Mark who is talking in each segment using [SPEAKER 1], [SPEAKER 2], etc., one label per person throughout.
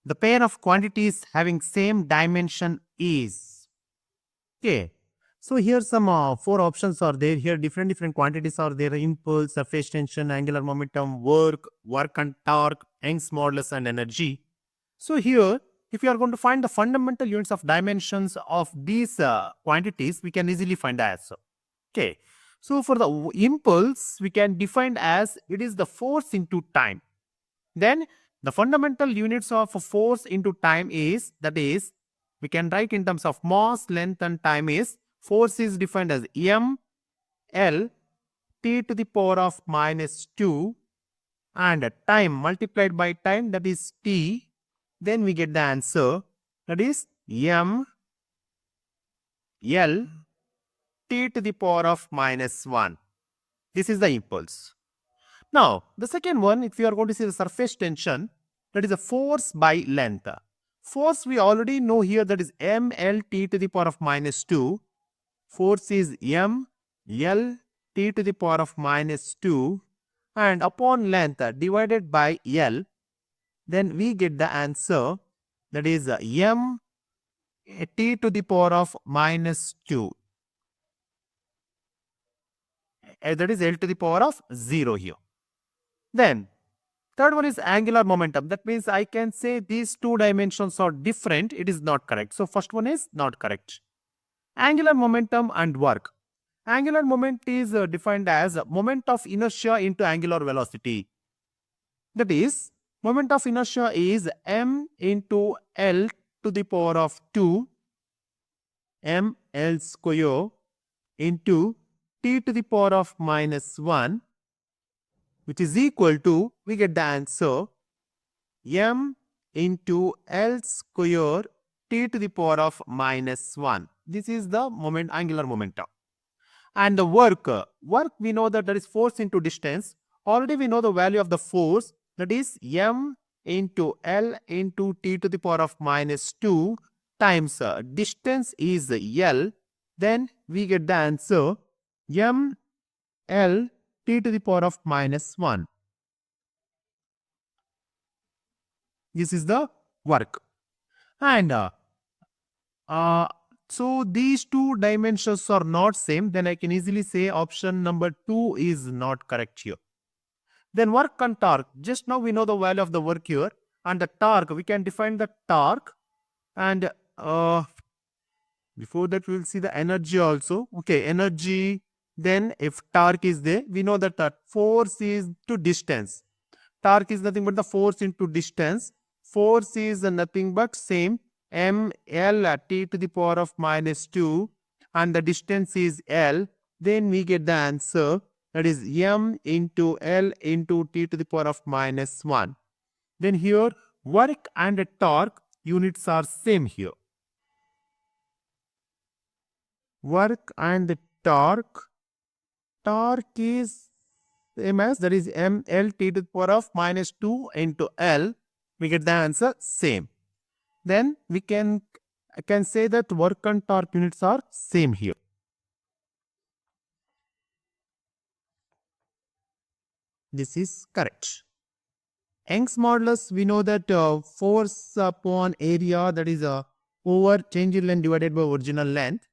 [SPEAKER 1] the pair of quantities having same dimension is. Okay. So here some 4 options are there. Here different quantities are there. Impulse, surface tension, angular momentum, work and torque, Young's modulus and energy. So here, if you are going to find the fundamental units of dimensions of these quantities, we can easily find the answer. Okay. So for the impulse, we can define as it is the force into time. Then the fundamental units of force into time is, that is, we can write in terms of mass, length and time is, force is defined as m L t to the power of minus 2 and time multiplied by time, that is t. Then we get the answer, that is m L t to the power of minus 1. This is the impulse. Now, the second one, if you are going to see the surface tension, that is a force by length. Force we already know here, that is ml t to the power of minus 2. Force is m L t to the power of minus 2 and upon length divided by L, then we get the answer, that is m t to the power of minus 2. That is L to the power of 0 here. Then third one is angular momentum. That means I can say these 2 dimensions are different. It is not correct. So first one is not correct. Angular momentum and work. Angular moment is defined as moment of inertia into angular velocity. That is, moment of inertia is m into L to the power of 2 m L square into t to the power of minus 1, which is equal to, we get the answer, m into L square t to the power of minus 1. This is the angular momentum. And the work we know that is force into distance. Already we know the value of the force, that is m into L into t to the power of minus 2 times distance is L. Then we get the answer, m L t to the power of minus 1. This is the work. And so these 2 dimensions are not same, then I can easily say option number 2 is not correct here. Then work and torque. Just now we know the value of the work here, and the torque, we can define the torque, and before that we will see the energy also. Okay, energy, then if torque is there, we know that the force is to distance. Torque is nothing but the force into distance. Force is nothing but same, m L t to the power of minus 2 and the distance is L. Then we get the answer, that is m into L into t to the power of minus 1. Then here work and torque units are same here. Work and torque is same as, that is m L t to the power of minus 2 into L. We get the answer same. Then I can say that work and torque units are same here. This is correct. Young's modulus, we know that force upon area, that is over change in length divided by original length.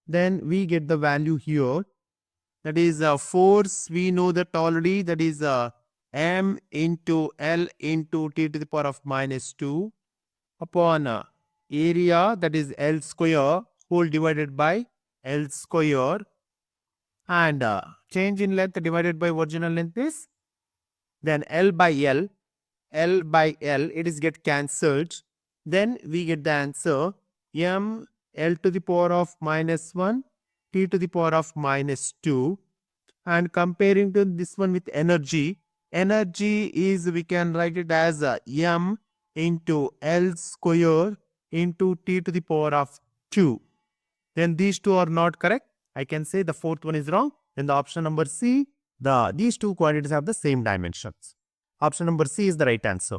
[SPEAKER 1] Then we get the value here, that is force, we know that already, that is m into L into t to the power of minus 2 upon area, that is L square whole divided by L square, and change in length divided by original length is, then L by L, it is get cancelled. Then we get the answer, m L to the power of minus 1 t to the power of minus 2. And comparing to this one with energy is, we can write it as m into L square into t to the power of 2. Then these 2 are not correct. I can say the 4th one is wrong. Then the option number C, these 2 quantities have the same dimensions. Option number C is the right answer.